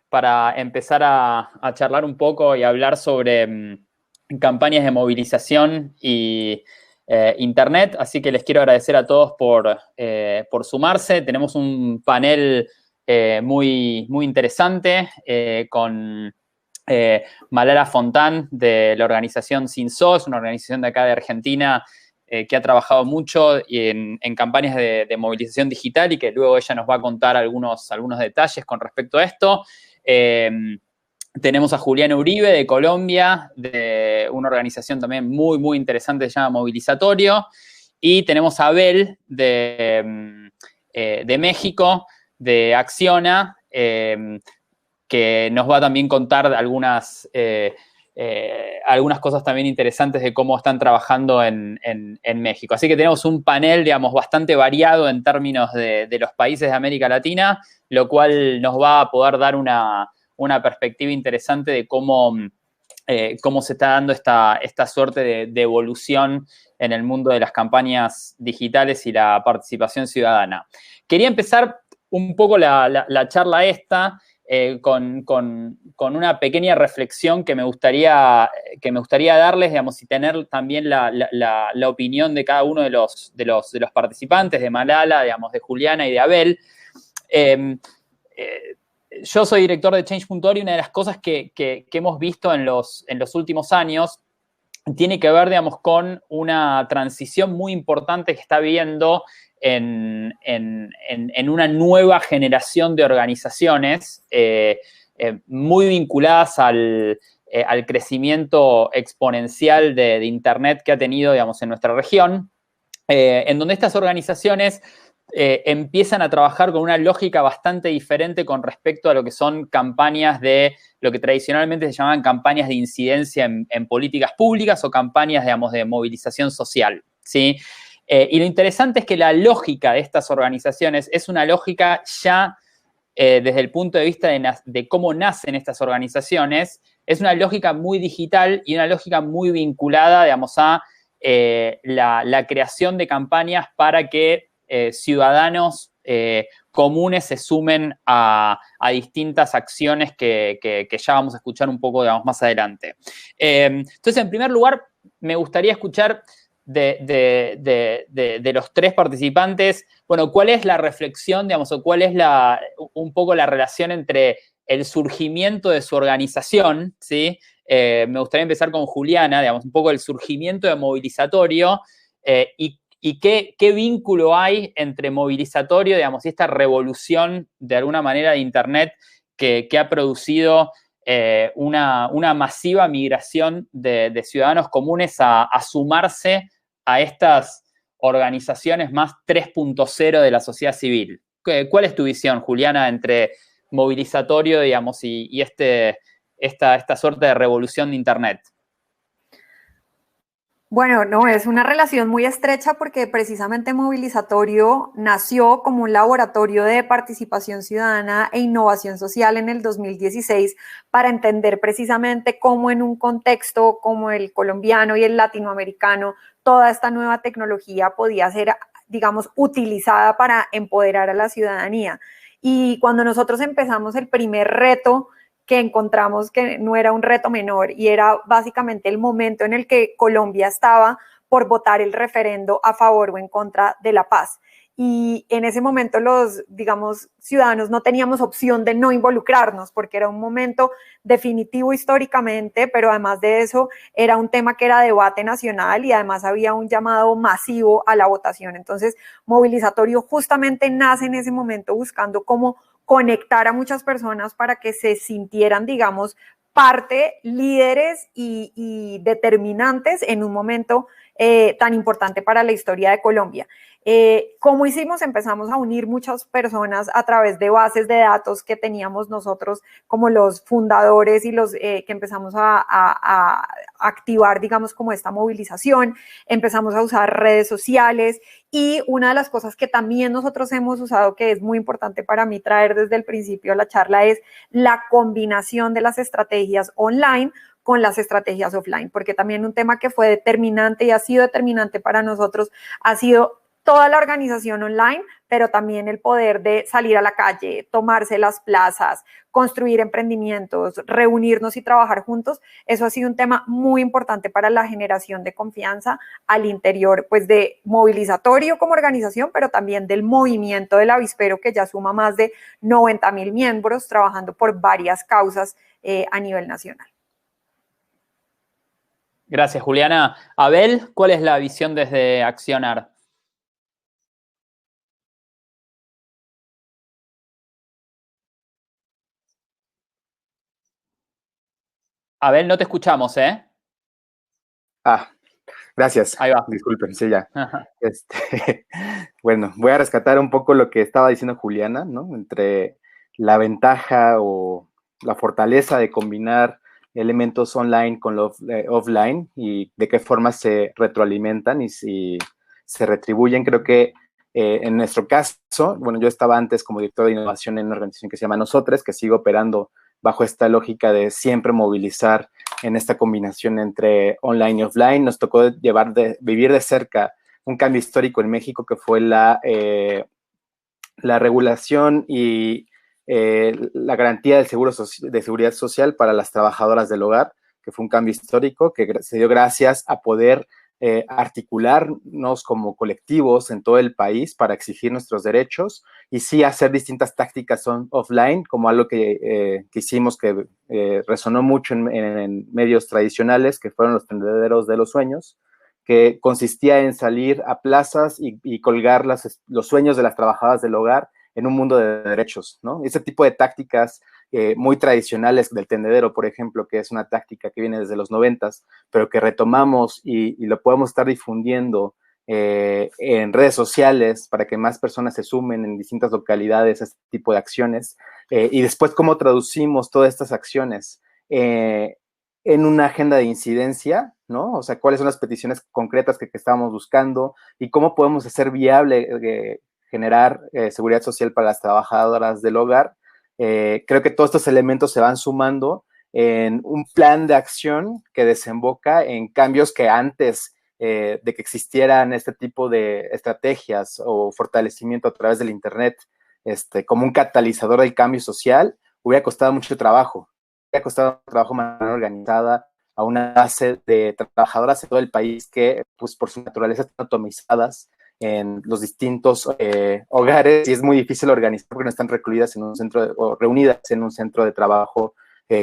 para empezar a charlar un poco y hablar sobre campañas de movilización y Internet. Así que les quiero agradecer a todos por sumarse. Tenemos un panel muy interesante con Malala Fontán de la organización Sin SOS, una organización de acá de Argentina que ha trabajado mucho en campañas de movilización digital y que luego ella nos va a contar algunos detalles con respecto a esto. Tenemos a Juliana Uribe de Colombia, de una organización también muy interesante que se llama Movilizatorio. Y tenemos a Abel de México, de Acciona, que nos va a también contar algunas cosas también interesantes de cómo están trabajando en México. Así que tenemos un panel, digamos, bastante variado en términos de los países de América Latina, lo cual nos va a poder dar una perspectiva interesante de cómo se está dando esta suerte de evolución en el mundo de las campañas digitales y la participación ciudadana. Quería empezar un poco la charla esta con una pequeña reflexión que me gustaría darles, digamos, y tener también la opinión de cada uno de los participantes, de Malala, digamos, de Juliana y de Abel. Yo soy director de Change.org y una de las cosas que hemos visto en los últimos años tiene que ver, digamos, con una transición muy importante que está habiendo en una nueva generación de organizaciones muy vinculadas al crecimiento exponencial de Internet que ha tenido, digamos, en nuestra región, en donde estas organizaciones empiezan a trabajar con una lógica bastante diferente con respecto a lo que son campañas de lo que tradicionalmente se llamaban campañas de incidencia en políticas públicas o campañas, digamos, de movilización social, ¿sí? Y lo interesante es que la lógica de estas organizaciones es una lógica ya desde el punto de vista de cómo nacen estas organizaciones, es una lógica muy digital y una lógica muy vinculada, digamos, a la creación de campañas para que ciudadanos comunes se sumen a distintas acciones que ya vamos a escuchar un poco, digamos, más adelante. Entonces, en primer lugar, me gustaría escuchar de los tres participantes, bueno, ¿cuál es la reflexión, digamos, o cuál es un poco la relación entre el surgimiento de su organización, ¿sí? Me gustaría empezar con Juliana, digamos, un poco el surgimiento de Movilizatorio y qué vínculo hay entre Movilizatorio, digamos, y esta revolución, de alguna manera, de Internet que ha producido una masiva migración de ciudadanos comunes a sumarse a estas organizaciones más 3.0 de la sociedad civil. ¿Cuál es tu visión, Juliana, entre Movilizatorio, digamos, y esta suerte de revolución de Internet? Bueno, no, es una relación muy estrecha porque precisamente Movilizatorio nació como un laboratorio de participación ciudadana e innovación social en el 2016 para entender precisamente cómo en un contexto como el colombiano y el latinoamericano toda esta nueva tecnología podía ser, digamos, utilizada para empoderar a la ciudadanía. Y cuando nosotros empezamos el primer reto, que encontramos que no era un reto menor y era básicamente el momento en el que Colombia estaba por votar el referendo a favor o en contra de la paz. Y en ese momento los, digamos, ciudadanos no teníamos opción de no involucrarnos porque era un momento definitivo históricamente, pero además de eso era un tema que era debate nacional y además había un llamado masivo a la votación. Entonces, Movilizatorio justamente nace en ese momento buscando cómo conectar a muchas personas para que se sintieran, digamos, parte, líderes y determinantes en un momento tan importante para la historia de Colombia. ¿Cómo hicimos? Empezamos a unir muchas personas a través de bases de datos que teníamos nosotros como los fundadores y los que empezamos a activar, digamos, como esta movilización. Empezamos a usar redes sociales y una de las cosas que también nosotros hemos usado, que es muy importante para mí traer desde el principio a la charla, es la combinación de las estrategias online con las estrategias offline, porque también un tema que fue determinante y ha sido determinante para nosotros ha sido toda la organización online, pero también el poder de salir a la calle, tomarse las plazas, construir emprendimientos, reunirnos y trabajar juntos, eso ha sido un tema muy importante para la generación de confianza al interior, pues, de Movilizatorio como organización, pero también del movimiento del avispero, que ya suma más de 90.000 miembros trabajando por varias causas a nivel nacional. Gracias, Juliana. Abel, ¿cuál es la visión desde Accionar? Abel, no te escuchamos, ¿eh? Gracias. Ahí va. Disculpen, sí, ya. Bueno, voy a rescatar un poco lo que estaba diciendo Juliana, ¿no? Entre la ventaja o la fortaleza de combinar elementos online con lo offline y de qué forma se retroalimentan y si se retribuyen. Creo que en nuestro caso, bueno, yo estaba antes como director de innovación en una organización que se llama Nosotres, que sigue operando bajo esta lógica de siempre movilizar en esta combinación entre online y offline. Nos tocó vivir de cerca un cambio histórico en México que fue la regulación y la garantía del de seguridad social para las trabajadoras del hogar, que fue un cambio histórico que se dio gracias a poder articularnos como colectivos en todo el país para exigir nuestros derechos y sí hacer distintas tácticas offline, como algo que hicimos que resonó mucho en medios tradicionales, que fueron los tendederos de los sueños, que consistía en salir a plazas y colgar los sueños de las trabajadoras del hogar en un mundo de derechos, ¿no? Ese tipo de tácticas muy tradicionales del tendedero, por ejemplo, que es una táctica que viene desde los 90s, pero que retomamos y lo podemos estar difundiendo en redes sociales para que más personas se sumen en distintas localidades a este tipo de acciones. Y después, ¿cómo traducimos todas estas acciones en una agenda de incidencia, ¿no? O sea, cuáles son las peticiones concretas que estábamos buscando y cómo podemos hacer viable generar seguridad social para las trabajadoras del hogar. Creo que todos estos elementos se van sumando en un plan de acción que desemboca en cambios que antes de que existieran este tipo de estrategias o fortalecimiento a través del Internet, como un catalizador del cambio social, hubiera costado mucho trabajo. Hubiera costado trabajo de manera organizada a una base de trabajadoras de todo el país que, pues, por su naturaleza están atomizadas en los distintos hogares y es muy difícil organizar porque no están recluidas en un centro o reunidas en un centro de trabajo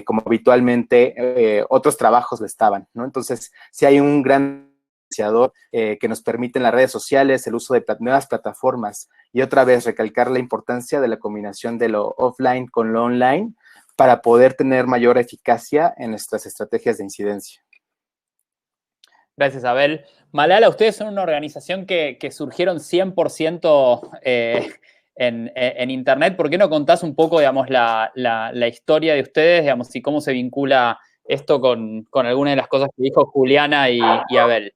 como habitualmente otros trabajos lo estaban, ¿no? Entonces, sí hay un gran iniciador que nos permite en las redes sociales el uso de nuevas plataformas y otra vez recalcar la importancia de la combinación de lo offline con lo online para poder tener mayor eficacia en nuestras estrategias de incidencia. Gracias, Abel. Malala, ustedes son una organización que surgieron 100% en Internet. ¿Por qué no contás un poco, digamos, la historia de ustedes, digamos, y cómo se vincula esto con alguna de las cosas que dijo Juliana y Abel?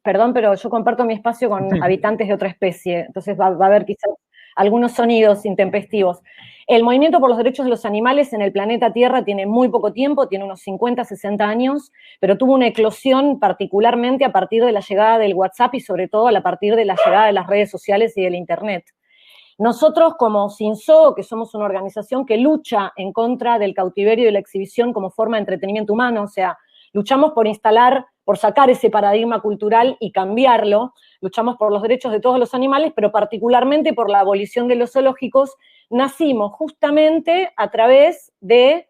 Perdón, pero yo comparto mi espacio con habitantes de otra especie, entonces va a haber quizás algunos sonidos intempestivos. El movimiento por los derechos de los animales en el planeta Tierra tiene muy poco tiempo, tiene unos 50, 60 años, pero tuvo una eclosión particularmente a partir de la llegada del WhatsApp y sobre todo a partir de la llegada de las redes sociales y del Internet. Nosotros como Cinso, que somos una organización que lucha en contra del cautiverio y la exhibición como forma de entretenimiento humano, o sea, luchamos por sacar ese paradigma cultural y cambiarlo, luchamos por los derechos de todos los animales, pero particularmente por la abolición de los zoológicos, nacimos justamente a través de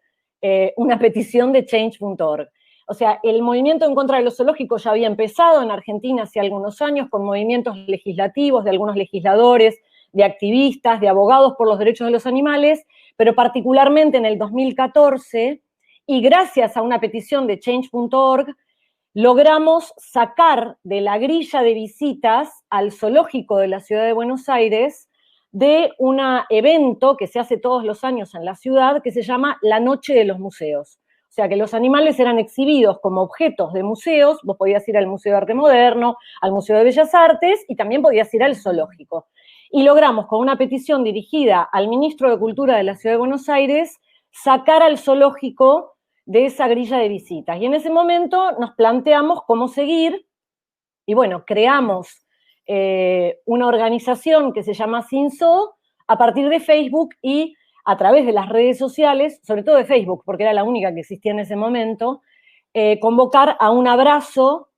una petición de change.org. O sea, el movimiento en contra de los zoológicos ya había empezado en Argentina hace algunos años con movimientos legislativos de algunos legisladores, de activistas, de abogados por los derechos de los animales, pero particularmente en el 2014, y gracias a una petición de change.org, logramos sacar de la grilla de visitas al zoológico de la ciudad de Buenos Aires de un evento que se hace todos los años en la ciudad que se llama La Noche de los Museos. O sea, que los animales eran exhibidos como objetos de museos, vos podías ir al Museo de Arte Moderno, al Museo de Bellas Artes y también podías ir al zoológico. Y logramos, con una petición dirigida al ministro de Cultura de la Ciudad de Buenos Aires, sacar al zoológico de esa grilla de visitas. Y en ese momento nos planteamos cómo seguir, y bueno, creamos una organización que se llama Cinso a partir de Facebook y a través de las redes sociales, sobre todo de Facebook, porque era la única que existía en ese momento, convocar a un abrazo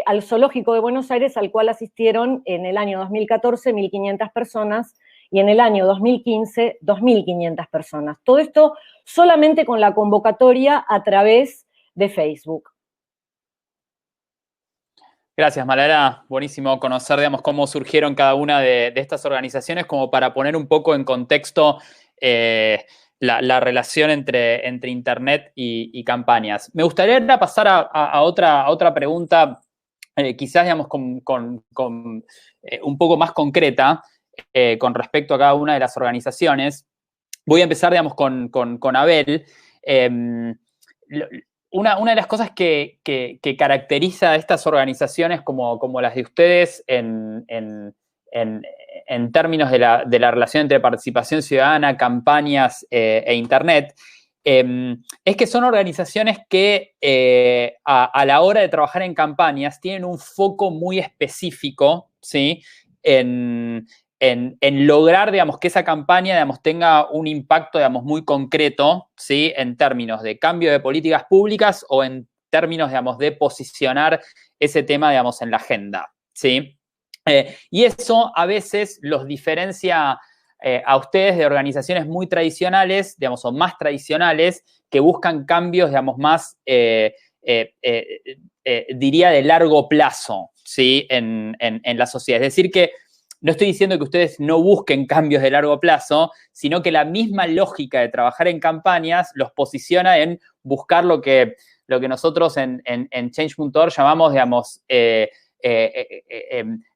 al Zoológico de Buenos Aires, al cual asistieron en el año 2014 1.500 personas y en el año 2015 2.500 personas. Todo esto solamente con la convocatoria a través de Facebook. Gracias, Malala. Buenísimo conocer, digamos, cómo surgieron cada una de estas organizaciones, como para poner un poco en contexto la relación entre Internet y campañas. Me gustaría ahora pasar a otra pregunta, quizás, digamos, con un poco más concreta, con respecto a cada una de las organizaciones. Voy a empezar, digamos, con Abel. Una de las cosas que caracteriza a estas organizaciones como las de ustedes en términos de la relación entre participación ciudadana, campañas e Internet, es que son organizaciones que a la hora de trabajar en campañas tienen un foco muy específico, ¿sí? En lograr, digamos, que esa campaña, digamos, tenga un impacto, digamos, muy concreto, ¿sí? En términos de cambio de políticas públicas o en términos, digamos, de posicionar ese tema, digamos, en la agenda, ¿sí? Y eso a veces los diferencia a ustedes de organizaciones muy tradicionales, digamos, o más tradicionales, que buscan cambios, digamos, más, diría, de largo plazo, ¿sí? En la sociedad. Es decir, que no estoy diciendo que ustedes no busquen cambios de largo plazo, sino que la misma lógica de trabajar en campañas los posiciona en buscar lo que nosotros en Change.org llamamos, digamos,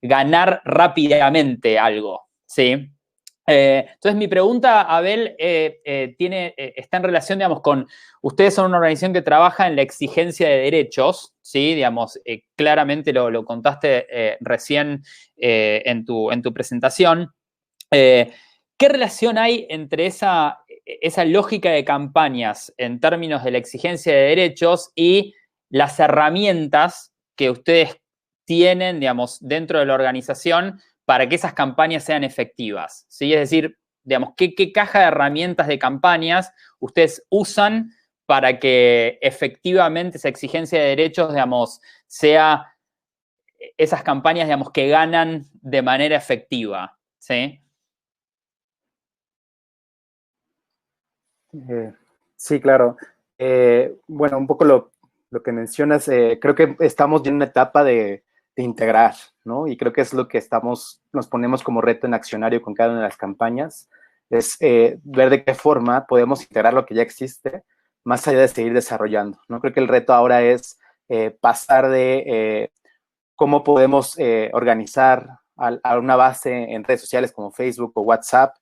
ganar rápidamente algo, ¿sí? Entonces, mi pregunta, Abel, está en relación, digamos, con ustedes son una organización que trabaja en la exigencia de derechos, ¿sí? Digamos, claramente lo contaste recién en tu presentación. ¿Qué relación hay entre esa lógica de campañas en términos de la exigencia de derechos y las herramientas que ustedes tienen, digamos, dentro de la organización para que esas campañas sean efectivas, ¿sí? Es decir, digamos, ¿qué caja de herramientas de campañas ustedes usan para que efectivamente esa exigencia de derechos, digamos, sea esas campañas, digamos, que ganan de manera efectiva, ¿sí? Sí, claro. Bueno, un poco lo que mencionas, creo que estamos ya en una etapa de integrar, ¿no? Y creo que es lo que nos ponemos como reto en Accionario con cada una de las campañas, es ver de qué forma podemos integrar lo que ya existe, más allá de seguir desarrollando, ¿no? Creo que el reto ahora es pasar de cómo podemos organizar a una base en redes sociales como Facebook o WhatsApp,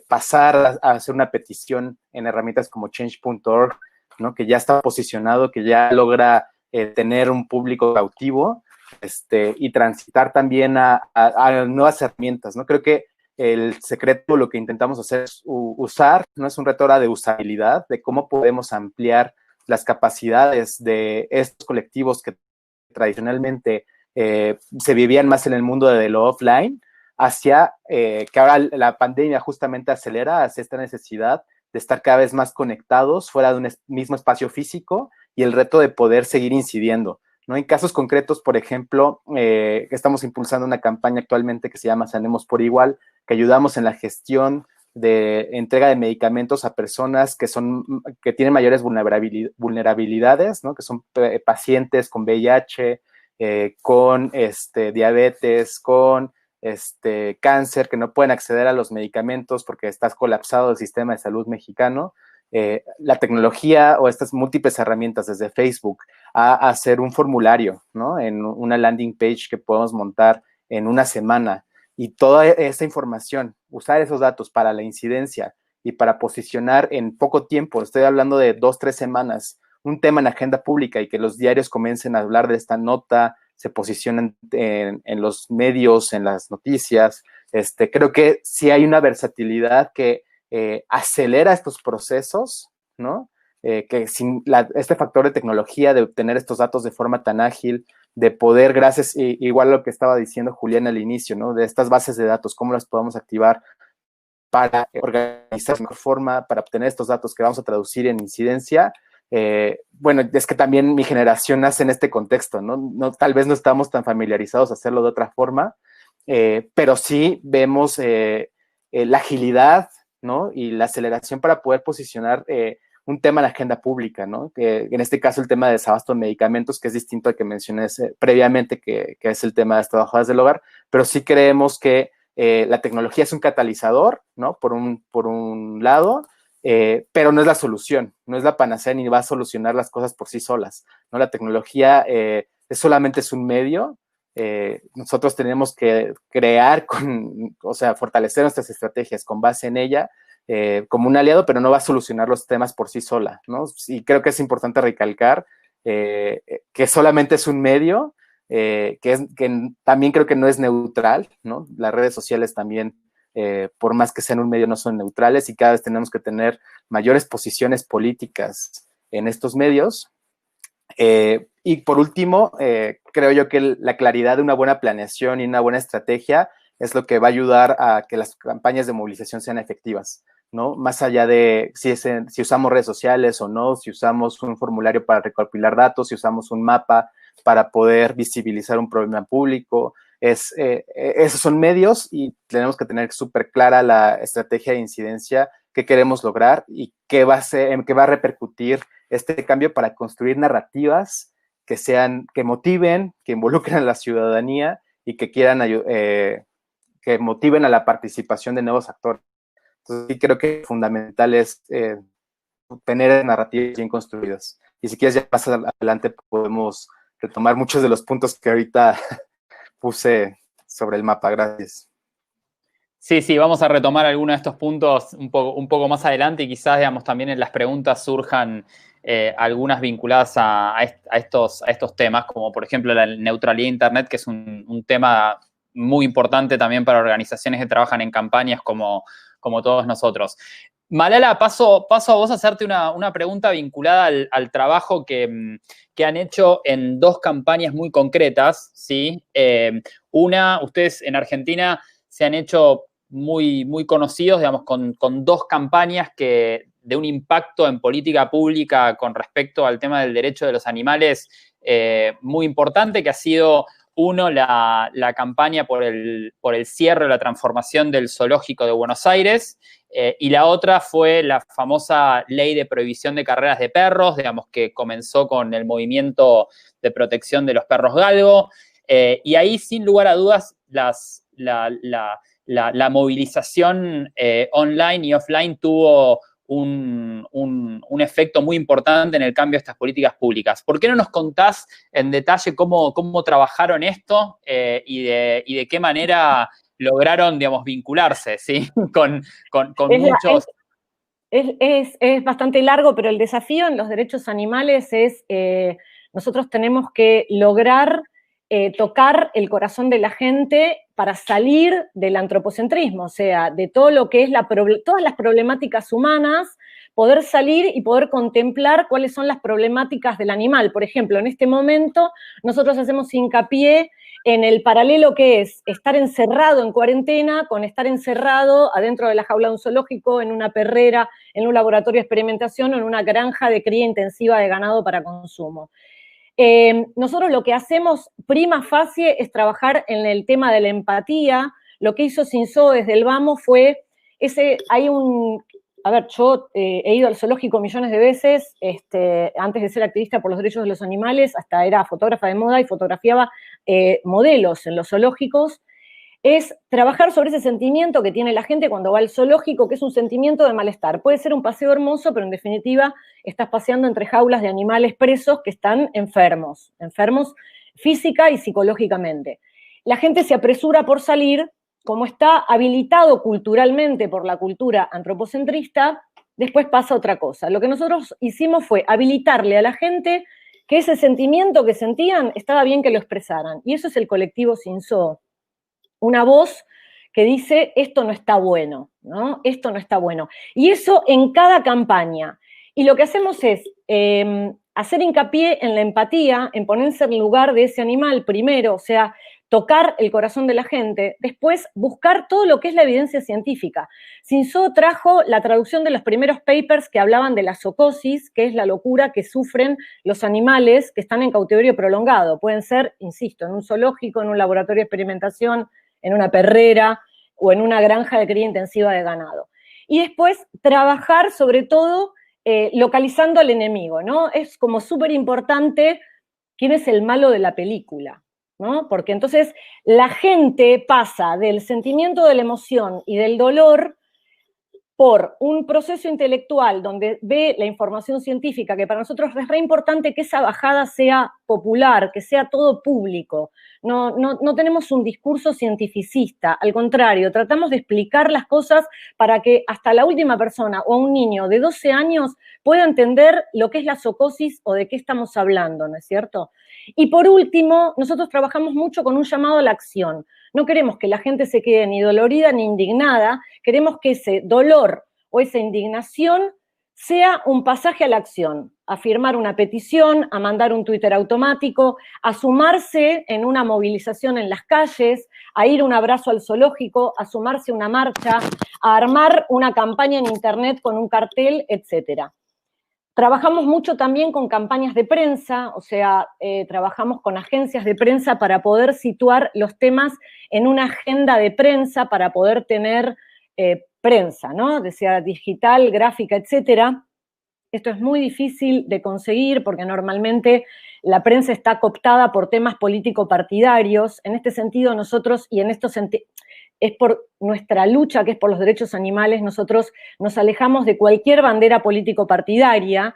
pasar a hacer una petición en herramientas como Change.org, ¿no? Que ya está posicionado, que ya logra tener un público cautivo, y transitar también a nuevas herramientas, ¿no? Creo que el secreto, lo que intentamos hacer es usar, no es un reto ahora de usabilidad, de cómo podemos ampliar las capacidades de estos colectivos que tradicionalmente se vivían más en el mundo de lo offline, hacia que ahora la pandemia justamente acelera hacia esta necesidad de estar cada vez más conectados fuera de un mismo espacio físico y el reto de poder seguir incidiendo, ¿no? En casos concretos, por ejemplo, estamos impulsando una campaña actualmente que se llama Sanemos por Igual, que ayudamos en la gestión de entrega de medicamentos a personas que tienen mayores vulnerabilidades, ¿no? Que son pacientes con VIH, con diabetes, con cáncer, que no pueden acceder a los medicamentos porque está colapsado el sistema de salud mexicano. La tecnología o estas múltiples herramientas desde Facebook a hacer un formulario, ¿no? En una landing page que podemos montar en una semana, y toda esa información, usar esos datos para la incidencia y para posicionar en poco tiempo, estoy hablando de 2-3 semanas, un tema en agenda pública y que los diarios comiencen a hablar de esta nota, se posicionan en los medios, en las noticias. Creo que sí hay una versatilidad que acelera estos procesos, ¿no? Que sin este factor de tecnología, de obtener estos datos de forma tan ágil, de poder, gracias, igual a lo que estaba diciendo Julián al inicio, ¿no? De estas bases de datos, cómo las podemos activar para organizar de mejor forma, para obtener estos datos que vamos a traducir en incidencia. Bueno, es que también mi generación nace en este contexto, ¿no? Tal vez no estamos tan familiarizados a hacerlo de otra forma, pero sí vemos la agilidad, ¿no? Y la aceleración para poder posicionar un tema en la agenda pública, ¿no? Que en este caso el tema de desabasto de medicamentos, que es distinto al que mencioné previamente, que es el tema de las trabajadoras del hogar, pero sí creemos que la tecnología es un catalizador, ¿no? Por un lado, pero no es la solución, no es la panacea ni va a solucionar las cosas por sí solas, ¿no? La tecnología solamente es un medio. Nosotros tenemos que crear, fortalecer nuestras estrategias con base en ella, como un aliado, pero no va a solucionar los temas por sí sola, ¿no? Y creo que es importante recalcar que solamente es un medio, que también creo que no es neutral, ¿no? Las redes sociales también, por más que sean un medio, no son neutrales y cada vez tenemos que tener mayores posiciones políticas en estos medios. Y por último, creo yo que la claridad de una buena planeación y una buena estrategia es lo que va a ayudar a que las campañas de movilización sean efectivas, ¿no? Más allá de si usamos redes sociales o no, si usamos un formulario para recopilar datos, si usamos un mapa para poder visibilizar un problema público, esos son medios y tenemos que tener súper clara la estrategia de incidencia que queremos lograr y qué va a repercutir este cambio para construir narrativas que motiven, que involucren a la ciudadanía y que quieran que motiven a la participación de nuevos actores. Entonces, sí creo que fundamental es tener narrativas bien construidas. Y si quieres, ya más adelante podemos retomar muchos de los puntos que ahorita puse sobre el mapa. Gracias. Sí, vamos a retomar algunos de estos puntos un poco más adelante y quizás, digamos, también en las preguntas surjan algunas vinculadas a estos temas, como por ejemplo la neutralidad de Internet, que es un tema muy importante también para organizaciones que trabajan en campañas como todos nosotros. Malala, paso a vos a hacerte una pregunta vinculada al trabajo que han hecho en dos campañas muy concretas, ¿sí? Ustedes en Argentina se han hecho muy, muy conocidos, digamos, con dos campañas de un impacto en política pública con respecto al tema del derecho de los animales muy importante, que ha sido, uno, la campaña por el cierre o la transformación del zoológico de Buenos Aires, y la otra fue la famosa ley de prohibición de carreras de perros, digamos, que comenzó con el movimiento de protección de los perros galgo, y ahí, sin lugar a dudas, la movilización online y offline tuvo un efecto muy importante en el cambio de estas políticas públicas. ¿Por qué no nos contás en detalle cómo trabajaron esto y de qué manera lograron, digamos, vincularse, ¿sí? con muchos... Es bastante largo, pero el desafío en los derechos animales es, nosotros tenemos que lograr tocar el corazón de la gente para salir del antropocentrismo, o sea, de todo lo que es todas las problemáticas humanas, poder salir y poder contemplar cuáles son las problemáticas del animal. Por ejemplo, en este momento nosotros hacemos hincapié en el paralelo que es estar encerrado en cuarentena con estar encerrado adentro de la jaula de un zoológico, en una perrera, en un laboratorio de experimentación o en una granja de cría intensiva de ganado para consumo. Nosotros lo que hacemos prima facie es trabajar en el tema de la empatía. Lo que hizo Cinso desde el Vamos fue, yo he ido al zoológico millones de veces, antes de ser activista por los derechos de los animales, hasta era fotógrafa de moda y fotografiaba modelos en los zoológicos. Es trabajar sobre ese sentimiento que tiene la gente cuando va al zoológico, que es un sentimiento de malestar. Puede ser un paseo hermoso, pero en definitiva estás paseando entre jaulas de animales presos que están enfermos física y psicológicamente. La gente se apresura por salir, como está habilitado culturalmente por la cultura antropocentrista, después pasa otra cosa. Lo que nosotros hicimos fue habilitarle a la gente que ese sentimiento que sentían estaba bien que lo expresaran. Y eso es el colectivo Cinso. Una voz que dice, esto no está bueno, ¿no? Esto no está bueno. Y eso en cada campaña. Y lo que hacemos es, hacer hincapié en la empatía, en ponerse en el lugar de ese animal primero, o sea, tocar el corazón de la gente, después buscar todo lo que es la evidencia científica. Cinzó trajo la traducción de los primeros papers que hablaban de la zoocosis, que es la locura que sufren los animales que están en cautiverio prolongado. Pueden ser, insisto, en un zoológico, en un laboratorio de experimentación, en una perrera o en una granja de cría intensiva de ganado. Y después trabajar sobre todo localizando al enemigo, ¿no? Es como súper importante quién es el malo de la película, ¿no? Porque entonces la gente pasa del sentimiento de la emoción y del dolor por un proceso intelectual donde ve la información científica, que para nosotros es re importante que esa bajada sea popular, que sea todo público. No tenemos un discurso cientificista, al contrario, tratamos de explicar las cosas para que hasta la última persona o un niño de 12 años pueda entender lo que es la zoocosis o de qué estamos hablando, ¿no es cierto? Y por último, nosotros trabajamos mucho con un llamado a la acción. No queremos que la gente se quede ni dolorida ni indignada, queremos que ese dolor o esa indignación sea un pasaje a la acción, a firmar una petición, a mandar un Twitter automático, a sumarse en una movilización en las calles, a ir a un abrazo al zoológico, a sumarse a una marcha, a armar una campaña en internet con un cartel, etcétera. Trabajamos mucho también con campañas de prensa, o sea, trabajamos con agencias de prensa para poder situar los temas en una agenda de prensa, para poder tener prensa, ¿no? Sea digital, gráfica, etcétera. Esto es muy difícil de conseguir porque normalmente la prensa está cooptada por temas político-partidarios. En este sentido, nosotros, y en esto es por nuestra lucha, que es por los derechos animales, nosotros nos alejamos de cualquier bandera político-partidaria.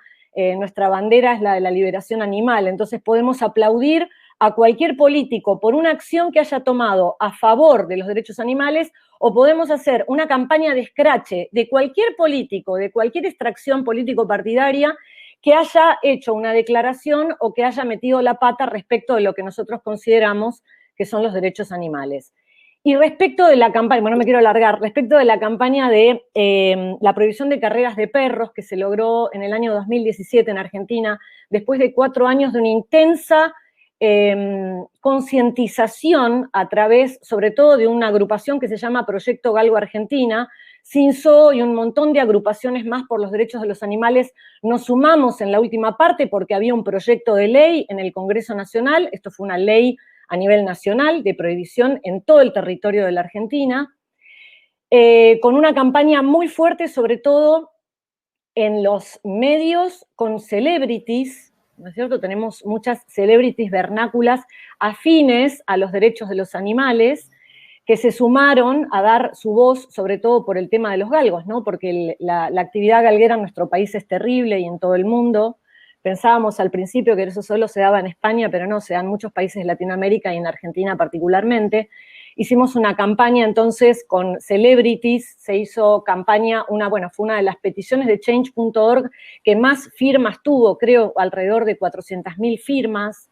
Nuestra bandera es la de la liberación animal, entonces podemos aplaudir a cualquier político por una acción que haya tomado a favor de los derechos animales, o podemos hacer una campaña de escrache de cualquier político, de cualquier extracción político-partidaria que haya hecho una declaración o que haya metido la pata respecto de lo que nosotros consideramos que son los derechos animales. Y respecto de la campaña, bueno, no me quiero alargar, respecto de la campaña de la prohibición de carreras de perros que se logró en el año 2017 en Argentina, después de 4 años de una intensa concientización a través, sobre todo, de una agrupación que se llama Proyecto Galgo Argentina. Cinzó y un montón de agrupaciones más por los derechos de los animales nos sumamos en la última parte porque había un proyecto de ley en el Congreso Nacional. Esto fue una ley a nivel nacional de prohibición en todo el territorio de la Argentina, con una campaña muy fuerte, sobre todo en los medios, con celebrities, ¿no es cierto? Tenemos muchas celebrities vernáculas afines a los derechos de los animales que se sumaron a dar su voz, sobre todo por el tema de los galgos, ¿no? Porque la actividad galguera en nuestro país es terrible y en todo el mundo. Pensábamos al principio que eso solo se daba en España, pero no, se da en muchos países de Latinoamérica y en Argentina particularmente. Hicimos una campaña entonces con celebrities, se hizo campaña, fue una de las peticiones de Change.org que más firmas tuvo, creo alrededor de 400.000 firmas,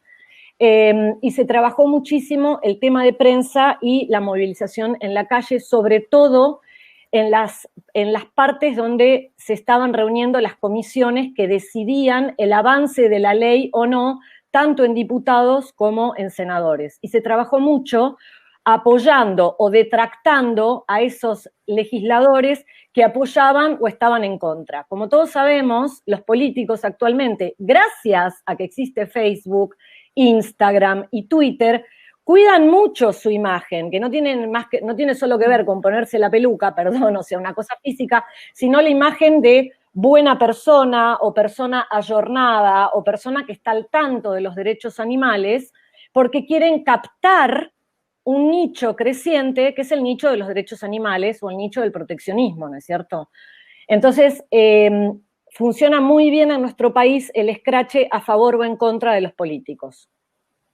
y se trabajó muchísimo el tema de prensa y la movilización en la calle, sobre todo en las partes donde se estaban reuniendo las comisiones que decidían el avance de la ley o no, tanto en diputados como en senadores. Y se trabajó mucho apoyando o detractando a esos legisladores que apoyaban o estaban en contra. Como todos sabemos, los políticos actualmente, gracias a que existe Facebook, Instagram y Twitter, cuidan mucho su imagen, que no tiene solo que ver con ponerse la peluca, perdón, o sea, una cosa física, sino la imagen de buena persona o persona ayornada o persona que está al tanto de los derechos animales, porque quieren captar un nicho creciente, que es el nicho de los derechos animales o el nicho del proteccionismo, ¿no es cierto? Entonces, funciona muy bien en nuestro país el escrache a favor o en contra de los políticos.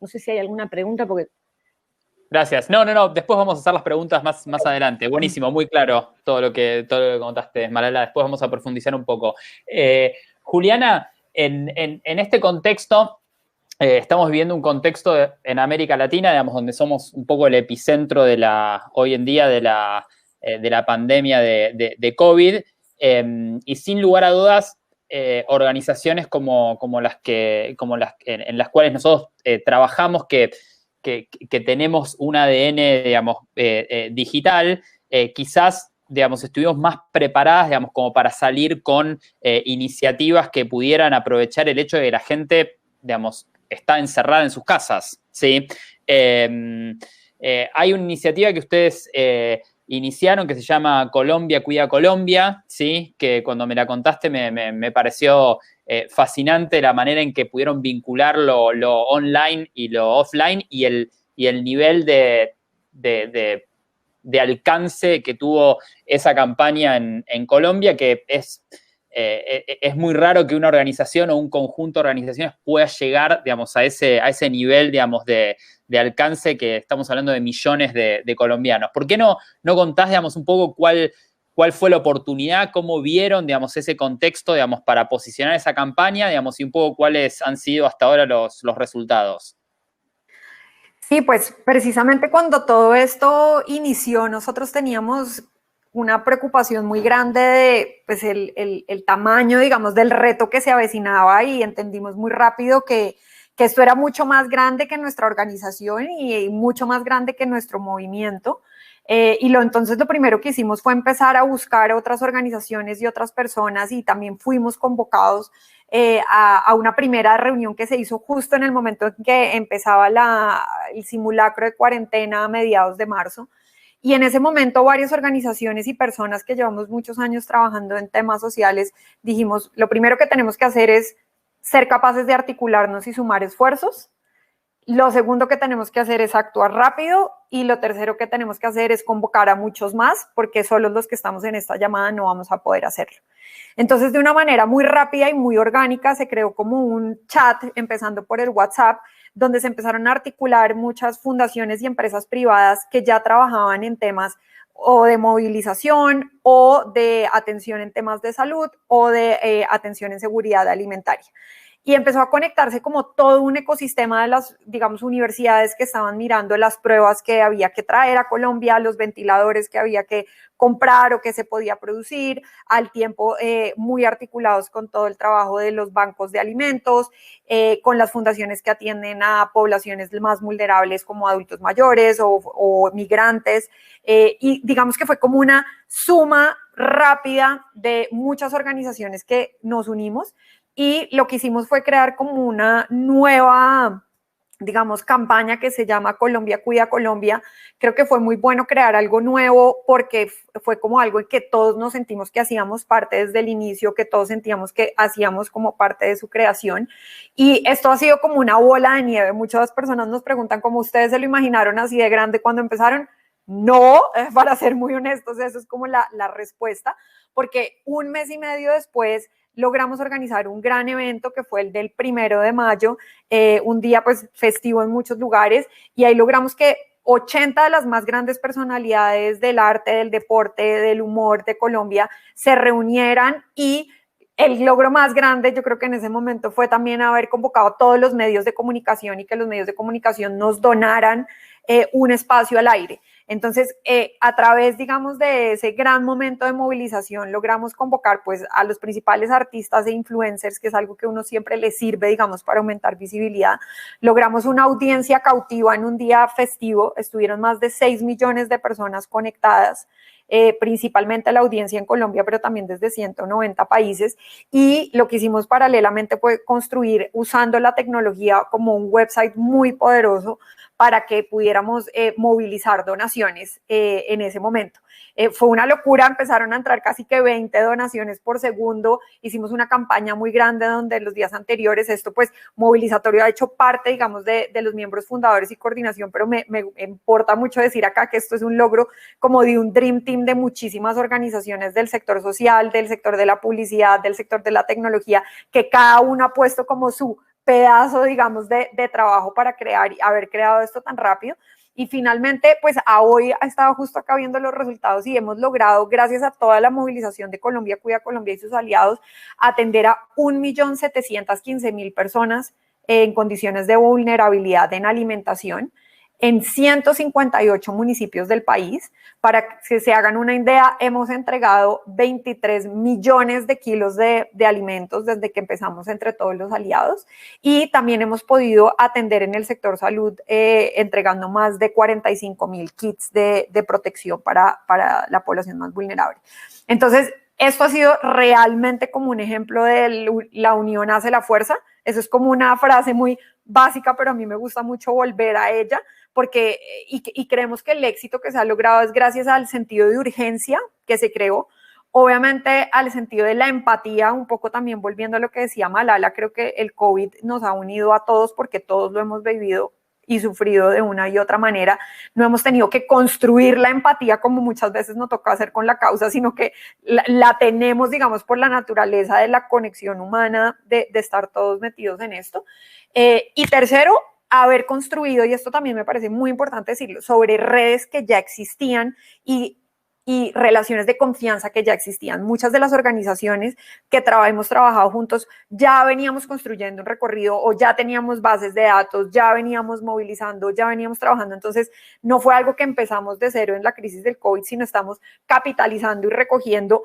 No sé si hay alguna pregunta, porque... Gracias. No, después vamos a hacer las preguntas más adelante. Buenísimo, muy claro todo lo que contaste, Malala. Después vamos a profundizar un poco. Juliana, en este contexto, estamos viviendo un contexto en América Latina, digamos, donde somos un poco el epicentro hoy en día de la pandemia de COVID, y sin lugar a dudas, organizaciones como las en las cuales nosotros trabajamos, que tenemos un ADN, digamos, digital, quizás, digamos, estuvimos más preparadas, digamos, como para salir con iniciativas que pudieran aprovechar el hecho de que la gente, digamos, está encerrada en sus casas, ¿sí? Hay una iniciativa que ustedes iniciaron que se llama Colombia Cuida Colombia, ¿sí? Que cuando me la contaste me pareció fascinante la manera en que pudieron vincular lo online y lo offline y el nivel de alcance que tuvo esa campaña en Colombia, que es muy raro que una organización o un conjunto de organizaciones pueda llegar, digamos, a ese nivel, digamos, de alcance, que estamos hablando de millones de colombianos. ¿Por qué no contás, digamos, un poco cuál fue la oportunidad, cómo vieron, digamos, ese contexto, digamos, para posicionar esa campaña, digamos, y un poco cuáles han sido hasta ahora los resultados? Sí, pues precisamente cuando todo esto inició, nosotros teníamos una preocupación muy grande de pues, el tamaño, digamos, del reto que se avecinaba, y entendimos muy rápido que esto era mucho más grande que nuestra organización y mucho más grande que nuestro movimiento. Entonces lo primero que hicimos fue empezar a buscar otras organizaciones y otras personas, y también fuimos convocados a una primera reunión que se hizo justo en el momento en que empezaba el simulacro de cuarentena a mediados de marzo. Y en ese momento varias organizaciones y personas que llevamos muchos años trabajando en temas sociales dijimos, lo primero que tenemos que hacer es ser capaces de articularnos y sumar esfuerzos. Lo segundo que tenemos que hacer es actuar rápido, y lo tercero que tenemos que hacer es convocar a muchos más, porque solos los que estamos en esta llamada no vamos a poder hacerlo. Entonces, de una manera muy rápida y muy orgánica, se creó como un chat, empezando por el WhatsApp, donde se empezaron a articular muchas fundaciones y empresas privadas que ya trabajaban en temas o de movilización o de atención en temas de salud o de atención en seguridad alimentaria. Y empezó a conectarse como todo un ecosistema de las, digamos, universidades que estaban mirando las pruebas que había que traer a Colombia, los ventiladores que había que comprar o que se podía producir, al tiempo muy articulados con todo el trabajo de los bancos de alimentos, con las fundaciones que atienden a poblaciones más vulnerables como adultos mayores o migrantes. Y digamos que fue como una suma rápida de muchas organizaciones que nos unimos. Y lo que hicimos fue crear como una nueva, digamos, campaña que se llama Colombia Cuida Colombia. Creo que fue muy bueno crear algo nuevo porque fue como algo en que todos nos sentimos que hacíamos parte desde el inicio, que todos sentíamos que hacíamos como parte de su creación. Y esto ha sido como una bola de nieve. Muchas personas nos preguntan cómo ustedes se lo imaginaron así de grande cuando empezaron. No, para ser muy honestos, eso es como la respuesta, porque un mes y medio después logramos organizar un gran evento que fue el del 1 de mayo, un día pues festivo en muchos lugares, y ahí logramos que 80 de las más grandes personalidades del arte, del deporte, del humor de Colombia se reunieran. Y el logro más grande, yo creo que en ese momento, fue también haber convocado a todos los medios de comunicación y que los medios de comunicación nos donaran un espacio al aire. Entonces, a través, digamos, de ese gran momento de movilización, logramos convocar pues a los principales artistas e influencers, que es algo que uno siempre le sirve, digamos, para aumentar visibilidad. Logramos una audiencia cautiva en un día festivo. Estuvieron más de 6 millones de personas conectadas, principalmente la audiencia en Colombia, pero también desde 190 países. Y lo que hicimos paralelamente fue construir, usando la tecnología, como un website muy poderoso para que pudiéramos movilizar donaciones en ese momento. Fue una locura, empezaron a entrar casi que 20 donaciones por segundo. Hicimos una campaña muy grande donde los días anteriores, esto pues Movilizatorio ha hecho parte, digamos, de los miembros fundadores y coordinación, pero me importa mucho decir acá que esto es un logro como de un dream team de muchísimas organizaciones del sector social, del sector de la publicidad, del sector de la tecnología, que cada uno ha puesto como su pedazo, digamos, de trabajo para crear y haber creado esto tan rápido. Y finalmente, pues hoy ha estado justo acá viendo los resultados y hemos logrado, gracias a toda la movilización de Colombia Cuida Colombia y sus aliados, atender a 1.715.000 personas en condiciones de vulnerabilidad en alimentación. en 158 municipios del país. Para que se hagan una idea, hemos entregado 23 millones de kilos de alimentos desde que empezamos entre todos los aliados, y también hemos podido atender en el sector salud entregando más de 45,000 kits de protección para la población más vulnerable. Entonces, esto ha sido realmente como un ejemplo de la unión hace la fuerza. Eso es como una frase muy básica, pero a mí me gusta mucho volver a ella, porque y creemos que el éxito que se ha logrado es gracias al sentido de urgencia que se creó, obviamente al sentido de la empatía, un poco también volviendo a lo que decía Malala. Creo que el COVID nos ha unido a todos porque todos lo hemos vivido y sufrido de una y otra manera. No hemos tenido que construir la empatía como muchas veces nos toca hacer con la causa, sino que la tenemos, digamos, por la naturaleza de la conexión humana, de estar todos metidos en esto. Y tercero, haber construido, y esto también me parece muy importante decirlo, sobre redes que ya existían y relaciones de confianza que ya existían. Muchas de las organizaciones que hemos trabajado juntos ya veníamos construyendo un recorrido, o ya teníamos bases de datos, ya veníamos movilizando, ya veníamos trabajando. Entonces, no fue algo que empezamos de cero en la crisis del COVID, sino estamos capitalizando y recogiendo.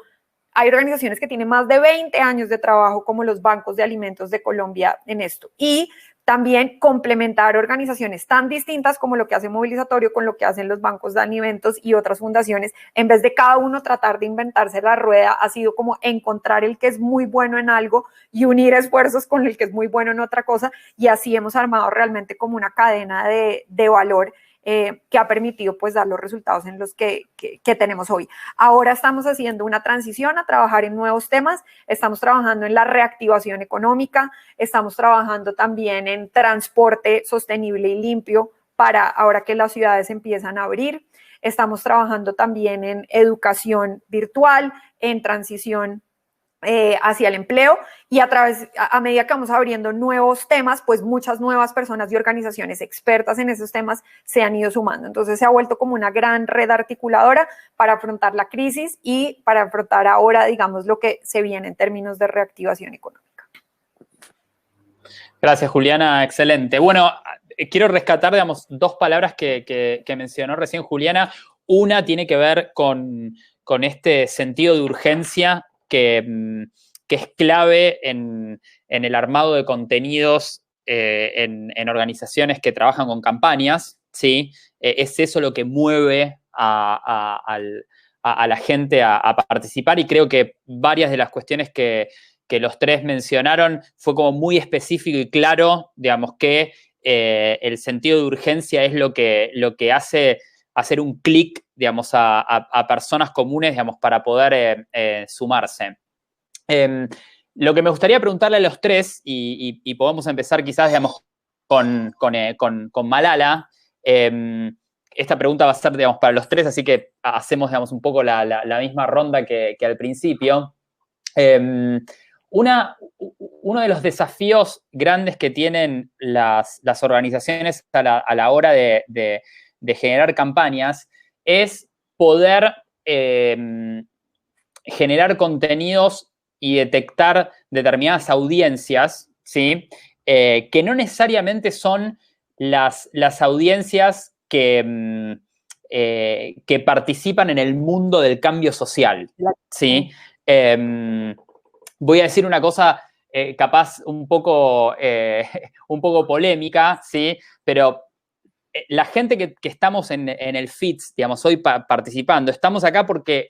Hay organizaciones que tienen más de 20 años de trabajo, como los bancos de alimentos de Colombia, en esto. Y también complementar organizaciones tan distintas como lo que hace Movilizatorio con lo que hacen los bancos de alimentos y otras fundaciones, en vez de cada uno tratar de inventarse la rueda, ha sido como encontrar el que es muy bueno en algo y unir esfuerzos con el que es muy bueno en otra cosa, y así hemos armado realmente como una cadena de valor que ha permitido pues dar los resultados en los que tenemos hoy. Ahora estamos haciendo una transición a trabajar en nuevos temas. Estamos trabajando en la reactivación económica, estamos trabajando también en transporte sostenible y limpio para ahora que las ciudades empiezan a abrir. Estamos trabajando también en educación virtual, en transición hacia el empleo, y a medida que vamos abriendo nuevos temas, pues muchas nuevas personas y organizaciones expertas en esos temas se han ido sumando. Entonces se ha vuelto como una gran red articuladora para afrontar la crisis y para afrontar ahora, digamos, lo que se viene en términos de reactivación económica. Gracias, Juliana, excelente. Bueno, quiero rescatar, digamos, dos palabras que mencionó recién Juliana. Una tiene que ver con este sentido de urgencia que es clave en el armado de contenidos en organizaciones que trabajan con campañas, ¿sí? Es eso lo que mueve a la gente a participar, y creo que varias de las cuestiones que los tres mencionaron fue como muy específico y claro, digamos, que el sentido de urgencia es lo que hace hacer un clic, digamos, a personas comunes, digamos, para poder sumarse. Lo que me gustaría preguntarle a los tres, y podemos empezar quizás, digamos, con Malala. Esta pregunta va a ser, digamos, para los tres, así que hacemos, digamos, un poco la misma ronda que al principio. Uno de los desafíos grandes que tienen las organizaciones a la hora de generar campañas es poder generar contenidos y detectar determinadas audiencias, ¿sí? Que no necesariamente son las audiencias que participan en el mundo del cambio social, ¿sí? Voy a decir una cosa capaz un poco polémica, ¿sí? Pero la gente que estamos en el FITS, digamos, hoy participando, estamos acá porque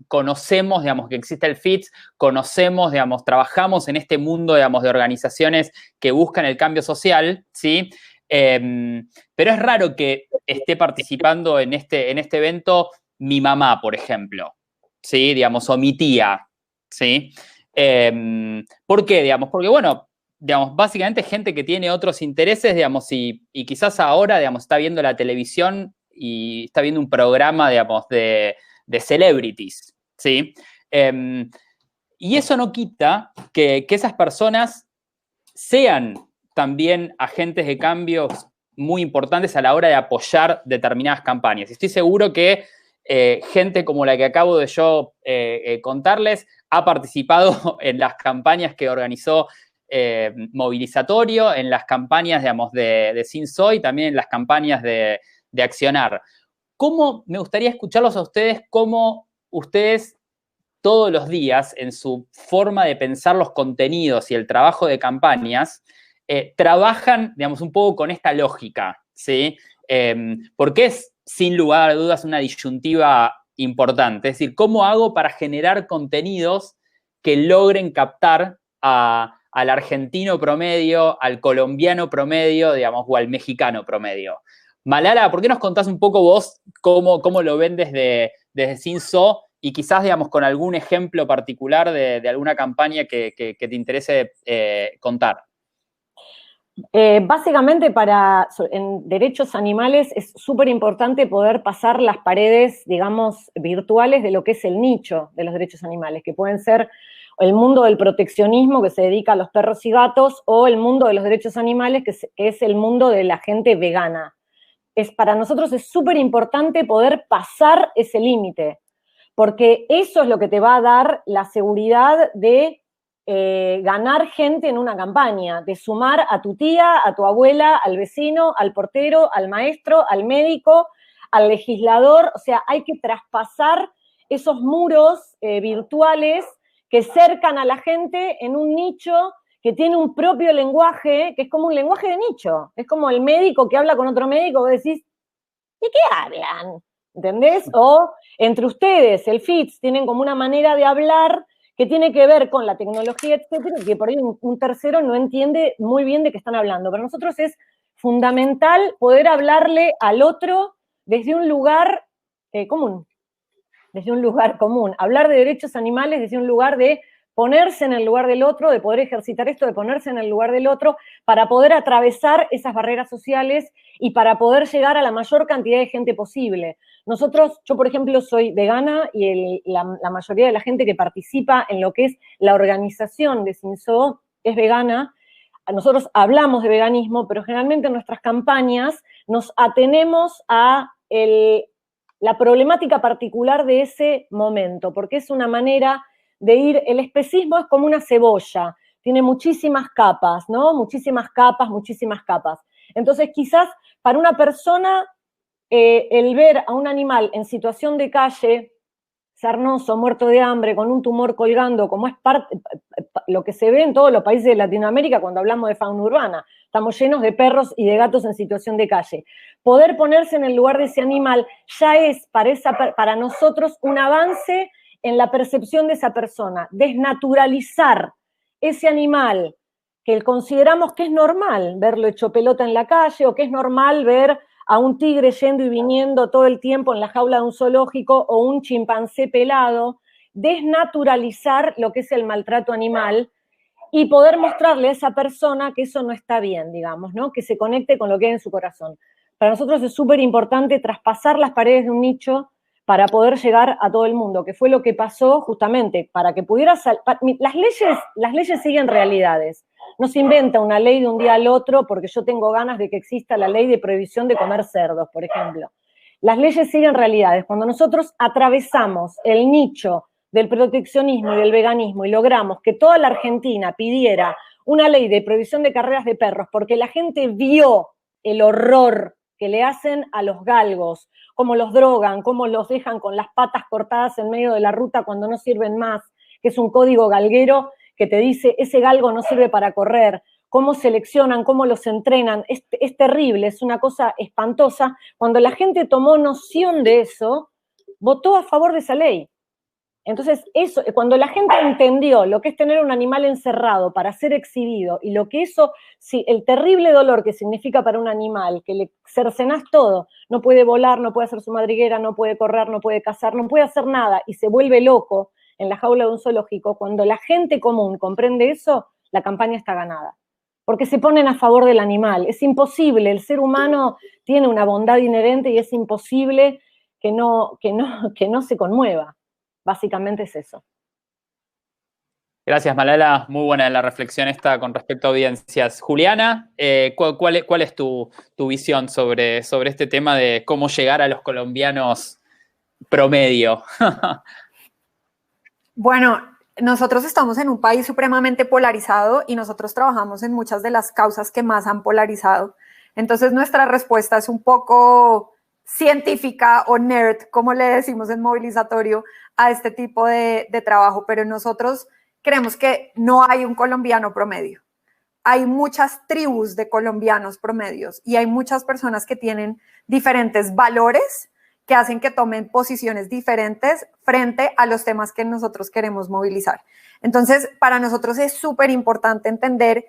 conocemos, digamos, que existe el FITS, conocemos, digamos, trabajamos en este mundo, digamos, de organizaciones que buscan el cambio social, ¿sí? Pero es raro que esté participando en este evento mi mamá, por ejemplo, ¿sí? Digamos, o mi tía, ¿sí? ¿Por qué? Digamos, porque, bueno, digamos, básicamente gente que tiene otros intereses, digamos, y quizás ahora, digamos, está viendo la televisión y está viendo un programa, digamos, de celebrities, ¿sí? Y eso no quita que esas personas sean también agentes de cambios muy importantes a la hora de apoyar determinadas campañas. Estoy seguro que gente como la que acabo de yo contarles ha participado en las campañas que organizó movilizatorio, en las campañas, digamos, de Sin Soy, también en las campañas de Accionar. Me gustaría escucharlos a ustedes, cómo ustedes todos los días, en su forma de pensar los contenidos y el trabajo de campañas, trabajan, digamos, un poco con esta lógica, ¿sí? Porque es, sin lugar a dudas, una disyuntiva importante. Es decir, ¿cómo hago para generar contenidos que logren captar al argentino promedio, al colombiano promedio, digamos, o al mexicano promedio? Malala, ¿por qué nos contás un poco vos cómo lo ven desde Sin So? Y quizás, digamos, con algún ejemplo particular de alguna campaña que te interese contar. Básicamente en derechos animales es súper importante poder pasar las paredes, digamos, virtuales de lo que es el nicho de los derechos animales, que pueden ser el mundo del proteccionismo, que se dedica a los perros y gatos, o el mundo de los derechos animales, que es el mundo de la gente vegana. Para nosotros es súper importante poder pasar ese límite, porque eso es lo que te va a dar la seguridad de ganar gente en una campaña, de sumar a tu tía, a tu abuela, al vecino, al portero, al maestro, al médico, al legislador. O sea, hay que traspasar esos muros virtuales que cercan a la gente en un nicho que tiene un propio lenguaje, que es como un lenguaje de nicho. Es como el médico que habla con otro médico, vos decís, ¿de qué hablan? ¿Entendés? O entre ustedes, el FITS, tienen como una manera de hablar que tiene que ver con la tecnología, etcétera, que por ahí un tercero no entiende muy bien de qué están hablando. Para nosotros es fundamental poder hablarle al otro desde un lugar común. Desde un lugar común. Hablar de derechos animales desde un lugar de ponerse en el lugar del otro, de poder ejercitar esto, de ponerse en el lugar del otro, para poder atravesar esas barreras sociales y para poder llegar a la mayor cantidad de gente posible. Yo por ejemplo soy vegana y la mayoría de la gente que participa en lo que es la organización de Sin So es vegana. Nosotros hablamos de veganismo, pero generalmente en nuestras campañas nos atenemos a la problemática particular de ese momento, porque es una manera de ir, el especismo es como una cebolla, tiene muchísimas capas, ¿no? Muchísimas capas. Entonces, quizás para una persona, el ver a un animal en situación de calle, sarnoso, muerto de hambre, con un tumor colgando, como es lo que se ve en todos los países de Latinoamérica cuando hablamos de fauna urbana, estamos llenos de perros y de gatos en situación de calle. Poder ponerse en el lugar de ese animal ya es para nosotros un avance en la percepción de esa persona, desnaturalizar ese animal que consideramos que es normal verlo hecho pelota en la calle, o que es normal ver a un tigre yendo y viniendo todo el tiempo en la jaula de un zoológico, o un chimpancé pelado, desnaturalizar lo que es el maltrato animal y poder mostrarle a esa persona que eso no está bien, digamos, ¿no? Que se conecte con lo que hay en su corazón. Para nosotros es súper importante traspasar las paredes de un nicho para poder llegar a todo el mundo, que fue lo que pasó justamente, para que pudiera las leyes siguen realidades. No se inventa una ley de un día al otro porque yo tengo ganas de que exista la ley de prohibición de comer cerdos, por ejemplo. Las leyes siguen realidades. Cuando nosotros atravesamos el nicho del proteccionismo y del veganismo y logramos que toda la Argentina pidiera una ley de prohibición de carreras de perros porque la gente vio el horror que le hacen a los galgos, cómo los drogan, cómo los dejan con las patas cortadas en medio de la ruta cuando no sirven más, que es un código galguero que te dice ese galgo no sirve para correr, cómo seleccionan, cómo los entrenan, es terrible, es una cosa espantosa. Cuando la gente tomó noción de eso, votó a favor de esa ley. Entonces, cuando la gente entendió lo que es tener un animal encerrado para ser exhibido y lo que el terrible dolor que significa para un animal, que le cercenás todo, no puede volar, no puede hacer su madriguera, no puede correr, no puede cazar, no puede hacer nada y se vuelve loco en la jaula de un zoológico, cuando la gente común comprende eso, la campaña está ganada. Porque se ponen a favor del animal. Es imposible, el ser humano tiene una bondad inherente y es imposible que no se conmueva. Básicamente es eso. Gracias, Malala. Muy buena la reflexión esta con respecto a audiencias. Juliana, ¿cuál es tu visión sobre este tema de cómo llegar a los colombianos promedio? Bueno, nosotros estamos en un país supremamente polarizado y nosotros trabajamos en muchas de las causas que más han polarizado. Entonces nuestra respuesta es un poco científica o nerd, como le decimos en Movilizatorio, a este tipo de trabajo, pero nosotros creemos que no hay un colombiano promedio. Hay muchas tribus de colombianos promedios y hay muchas personas que tienen diferentes valores que hacen que tomen posiciones diferentes frente a los temas que nosotros queremos movilizar. Entonces, para nosotros es súper importante entender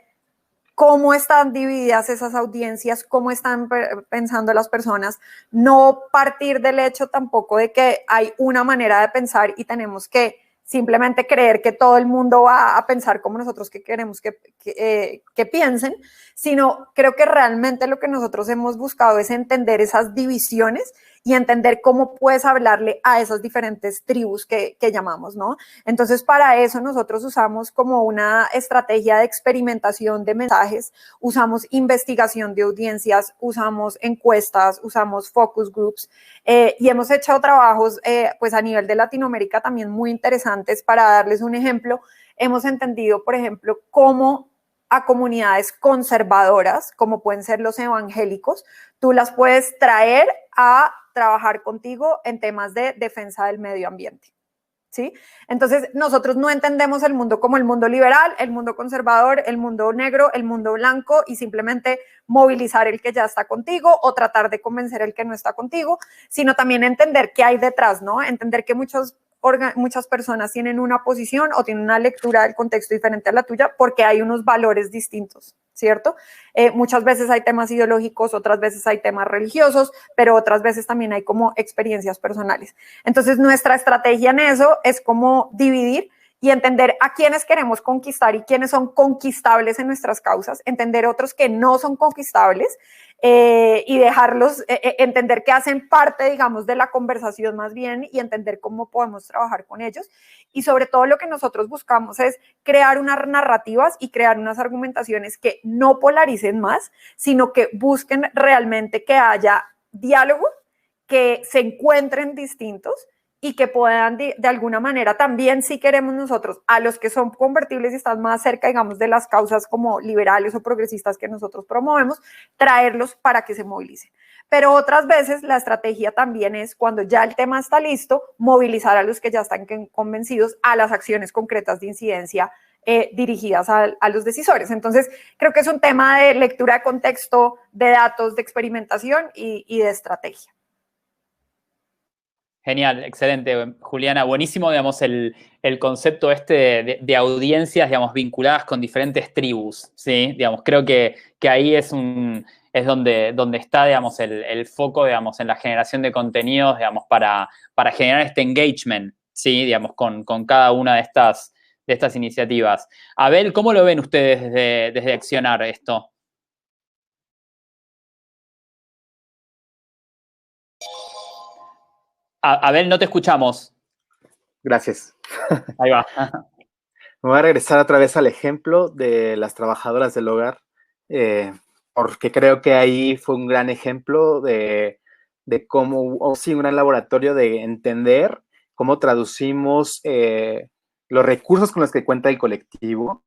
cómo están divididas esas audiencias, cómo están pensando las personas, no partir del hecho tampoco de que hay una manera de pensar y tenemos que simplemente creer que todo el mundo va a pensar como nosotros que queremos que piensen, sino creo que realmente lo que nosotros hemos buscado es entender esas divisiones y entender cómo puedes hablarle a esas diferentes tribus que llamamos, ¿no? Entonces, para eso nosotros usamos como una estrategia de experimentación de mensajes, usamos investigación de audiencias, usamos encuestas, usamos focus groups y hemos hecho trabajos pues a nivel de Latinoamérica también muy interesantes. Para darles un ejemplo, hemos entendido, por ejemplo, cómo a comunidades conservadoras, como pueden ser los evangélicos, tú las puedes traer a trabajar contigo en temas de defensa del medio ambiente, ¿sí? Entonces, nosotros no entendemos el mundo como el mundo liberal, el mundo conservador, el mundo negro, el mundo blanco y simplemente movilizar el que ya está contigo o tratar de convencer el que no está contigo, sino también entender qué hay detrás, ¿no? Entender que muchas personas tienen una posición o tienen una lectura del contexto diferente a la tuya porque hay unos valores distintos, ¿cierto? Muchas veces hay temas ideológicos, otras veces hay temas religiosos, pero otras veces también hay como experiencias personales. Entonces, nuestra estrategia en eso es como dividir y entender a quiénes queremos conquistar y quiénes son conquistables en nuestras causas, entender otros que no son conquistables y dejarlos, entender que hacen parte, digamos, de la conversación más bien y entender cómo podemos trabajar con ellos. Y sobre todo lo que nosotros buscamos es crear unas narrativas y crear unas argumentaciones que no polaricen más, sino que busquen realmente que haya diálogo, que se encuentren distintos y que puedan de alguna manera también, si queremos nosotros, a los que son convertibles y están más cerca, digamos, de las causas como liberales o progresistas que nosotros promovemos, traerlos para que se movilicen. Pero otras veces la estrategia también es, cuando ya el tema está listo, movilizar a los que ya están convencidos a las acciones concretas de incidencia dirigidas a los decisores. Entonces, creo que es un tema de lectura de contexto, de datos, de experimentación y de estrategia. Genial, excelente, Juliana. Buenísimo, digamos, el concepto este de audiencias, digamos, vinculadas con diferentes tribus, ¿sí? Digamos, creo que ahí es donde está, digamos, el foco, digamos, en la generación de contenidos, digamos, para generar este engagement, ¿sí? Digamos, con cada una de estas iniciativas. Abel, ¿cómo lo ven ustedes desde Accionar esto? Abel, no te escuchamos. Gracias. Ahí va. Me voy a regresar otra vez al ejemplo de las trabajadoras del hogar, porque creo que ahí fue un gran ejemplo de cómo, o sí, un gran laboratorio de entender cómo traducimos los recursos con los que cuenta el colectivo,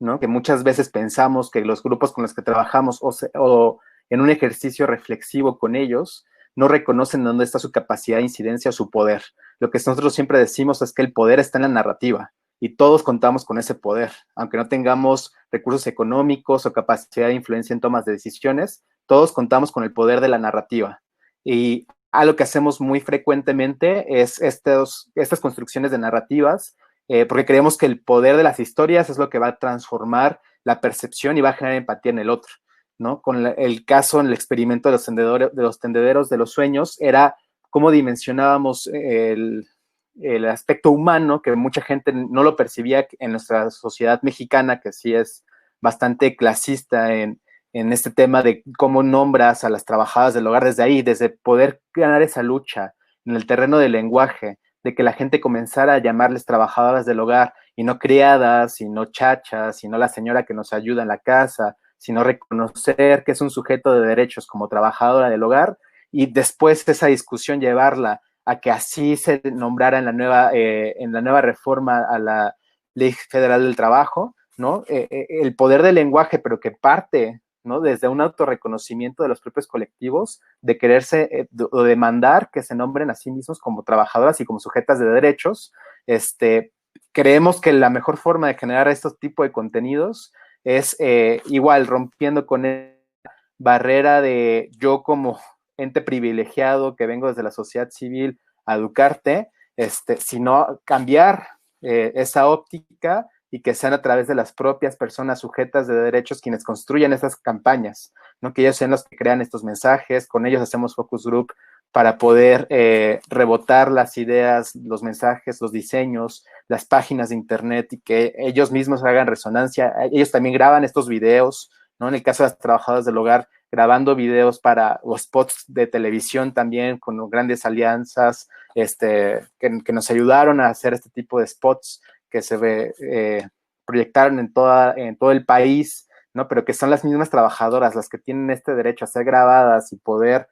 ¿no? Que muchas veces pensamos que los grupos con los que trabajamos o en un ejercicio reflexivo con ellos no reconocen dónde está su capacidad de incidencia o su poder. Lo que nosotros siempre decimos es que el poder está en la narrativa y todos contamos con ese poder. Aunque no tengamos recursos económicos o capacidad de influencia en tomas de decisiones, todos contamos con el poder de la narrativa. Y algo que hacemos muy frecuentemente es estas construcciones de narrativas, porque creemos que el poder de las historias es lo que va a transformar la percepción y va a generar empatía en el otro, ¿no? Con el caso en el experimento de los tendederos de los sueños, era cómo dimensionábamos el aspecto humano, que mucha gente no lo percibía en nuestra sociedad mexicana, que sí es bastante clasista en este tema de cómo nombras a las trabajadoras del hogar desde ahí, desde poder ganar esa lucha en el terreno del lenguaje, de que la gente comenzara a llamarles trabajadoras del hogar y no criadas, sino chachas, sino la señora que nos ayuda en la casa, sino reconocer que es un sujeto de derechos como trabajadora del hogar y después esa discusión llevarla a que así se nombrara en la nueva reforma a la Ley Federal del Trabajo, ¿no? El poder del lenguaje, pero que parte, ¿no? Desde un autorreconocimiento de los propios colectivos, de quererse o demandar que se nombren a sí mismos como trabajadoras y como sujetas de derechos. Creemos que la mejor forma de generar estos tipos de contenidos es igual rompiendo con la barrera de yo como ente privilegiado que vengo desde la sociedad civil a educarte, sino cambiar esa óptica y que sean a través de las propias personas sujetas de derechos quienes construyen esas campañas, ¿no? Que ellos sean los que crean estos mensajes, con ellos hacemos focus group para poder rebotar las ideas, los mensajes, los diseños, las páginas de internet y que ellos mismos hagan resonancia. Ellos también graban estos videos, ¿no? En el caso de las trabajadoras del hogar, grabando videos o spots de televisión también con grandes alianzas que nos ayudaron a hacer este tipo de spots que se proyectaron en todo el país, ¿no? Pero que son las mismas trabajadoras las que tienen este derecho a ser grabadas y poder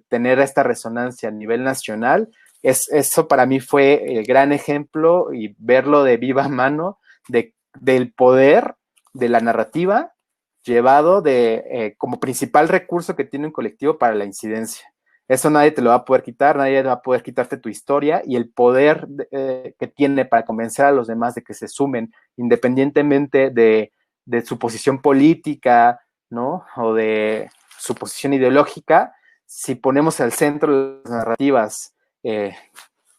tener esta resonancia a nivel nacional. Eso para mí fue el gran ejemplo y verlo de viva mano del poder de la narrativa llevado como principal recurso que tiene un colectivo para la incidencia. Eso nadie te lo va a poder quitar, nadie va a poder quitarte tu historia y el poder que tiene para convencer a los demás de que se sumen, independientemente de su posición política, ¿no? O de su posición ideológica. Si ponemos al centro las narrativas,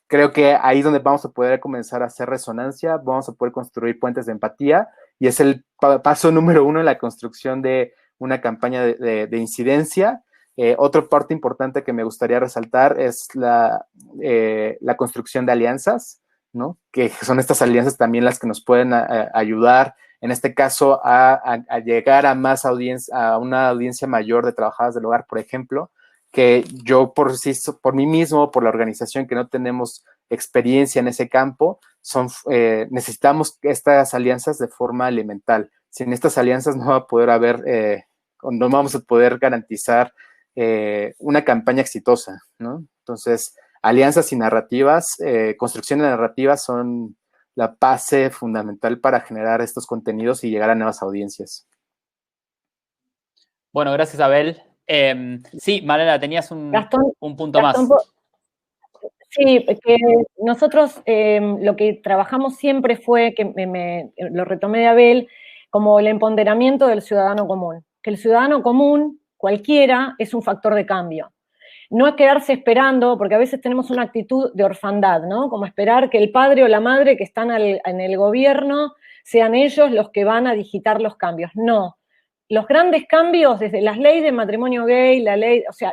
creo que ahí es donde vamos a poder comenzar a hacer resonancia, vamos a poder construir puentes de empatía y es el paso número 1 en la construcción de una campaña de incidencia. Otro parte importante que me gustaría resaltar es la construcción de alianzas, ¿no? Que son estas alianzas también las que nos pueden ayudar, en este caso, a llegar a más audiencia, a una audiencia mayor de trabajadoras del hogar, por ejemplo, que yo por mí mismo, por la organización que no tenemos experiencia en ese campo, necesitamos estas alianzas de forma elemental. Sin estas alianzas no va a poder haber, no vamos a poder garantizar una campaña exitosa, ¿no? Entonces, alianzas y narrativas, construcción de narrativas son la base fundamental para generar estos contenidos y llegar a nuevas audiencias. Bueno, gracias, Abel. Sí, Malala, tenías un punto Gastón, más. Sí, que nosotros lo que trabajamos siempre fue, que lo retomé de Abel, como el empoderamiento del ciudadano común. Que el ciudadano común, cualquiera, es un factor de cambio. No es quedarse esperando, porque a veces tenemos una actitud de orfandad, ¿no? Como esperar que el padre o la madre que están en el gobierno sean ellos los que van a digitar los cambios. No. Los grandes cambios, desde las leyes de matrimonio gay,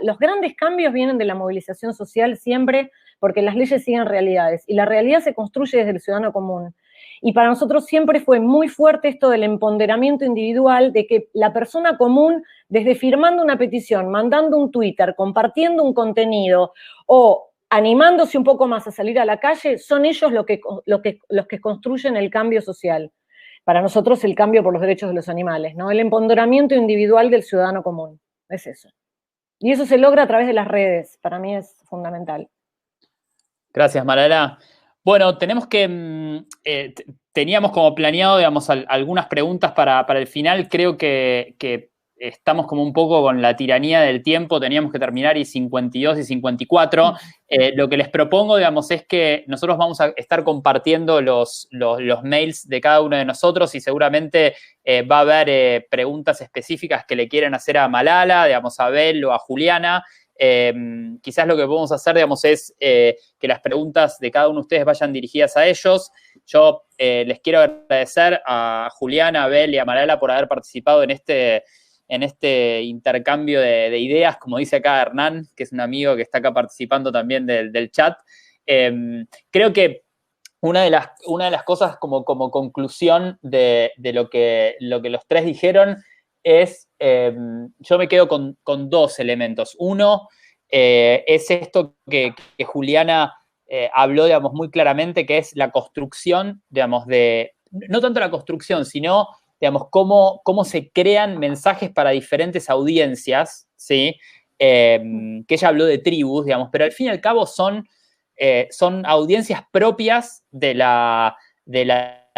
los grandes cambios vienen de la movilización social siempre, porque las leyes siguen realidades, y la realidad se construye desde el ciudadano común. Y para nosotros siempre fue muy fuerte esto del empoderamiento individual, de que la persona común, desde firmando una petición, mandando un Twitter, compartiendo un contenido, o animándose un poco más a salir a la calle, son ellos los que construyen el cambio social. Para nosotros el cambio por los derechos de los animales, ¿no? El empoderamiento individual del ciudadano común, es eso. Y eso se logra a través de las redes, para mí es fundamental. Gracias, Malala. Bueno, tenemos que, teníamos como planeado, digamos, algunas preguntas para el final. Creo que estamos como un poco con la tiranía del tiempo, teníamos que terminar y 52 y 54. Lo que les propongo, digamos, es que nosotros vamos a estar compartiendo los mails de cada uno de nosotros y seguramente va a haber preguntas específicas que le quieren hacer a Malala, digamos, a Abel o a Juliana. Quizás lo que podemos hacer, digamos, es que las preguntas de cada uno de ustedes vayan dirigidas a ellos. Yo les quiero agradecer a Juliana, a Abel y a Malala por haber participado en este intercambio de ideas, como dice acá Hernán, que es un amigo que está acá participando también del chat. Creo que una de las cosas como conclusión de lo que los tres dijeron es, yo me quedo con dos elementos. Uno es esto que Juliana habló, digamos, muy claramente, que es la construcción, digamos, no tanto la construcción, sino, digamos, cómo se crean mensajes para diferentes audiencias, ¿sí? Que ella habló de tribus, digamos, pero al fin y al cabo son son audiencias propias de la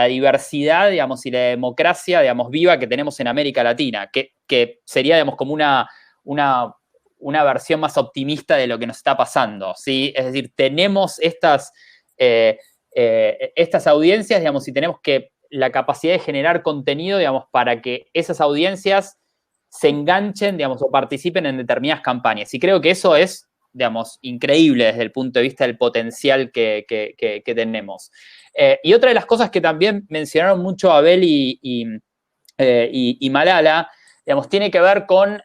diversidad, digamos, y la democracia, digamos, viva que tenemos en América Latina, que sería, digamos, como una versión más optimista de lo que nos está pasando, ¿sí? Es decir, tenemos estas audiencias, digamos, y tenemos la capacidad de generar contenido, digamos, para que esas audiencias se enganchen, digamos, o participen en determinadas campañas. Y creo que eso es, digamos, increíble desde el punto de vista del potencial que tenemos. Y otra de las cosas que también mencionaron mucho Abel y Malala, digamos, tiene que ver con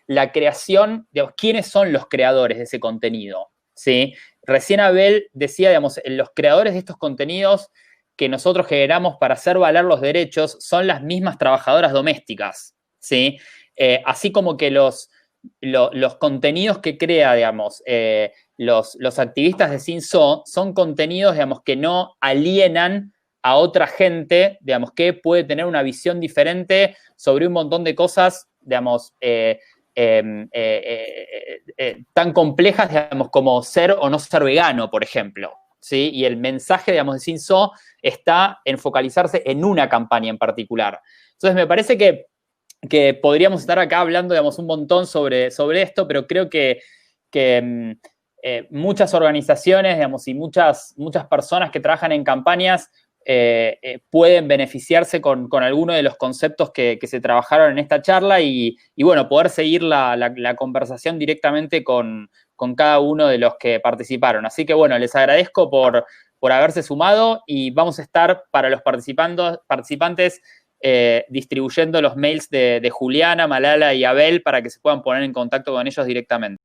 la creación, digamos, quiénes son los creadores de ese contenido, ¿sí? Recién Abel decía, digamos, los creadores de estos contenidos que nosotros generamos para hacer valer los derechos son las mismas trabajadoras domésticas, ¿sí? Así como que los contenidos que crea, digamos, los activistas de Cinso son contenidos, digamos, que no alienan a otra gente, digamos, que puede tener una visión diferente sobre un montón de cosas, digamos, tan complejas, digamos, como ser o no ser vegano, por ejemplo, ¿sí? Y el mensaje, digamos, de Cinso está en focalizarse en una campaña en particular. Entonces, me parece que podríamos estar acá hablando, digamos, un montón sobre esto, pero creo que muchas organizaciones, digamos, y muchas personas que trabajan en campañas pueden beneficiarse con alguno de los conceptos que se trabajaron en esta charla y bueno, poder seguir la conversación directamente con cada uno de los que participaron. Así que, bueno, les agradezco por haberse sumado y vamos a estar para los participantes distribuyendo los mails de Juliana, Malala y Abel para que se puedan poner en contacto con ellos directamente.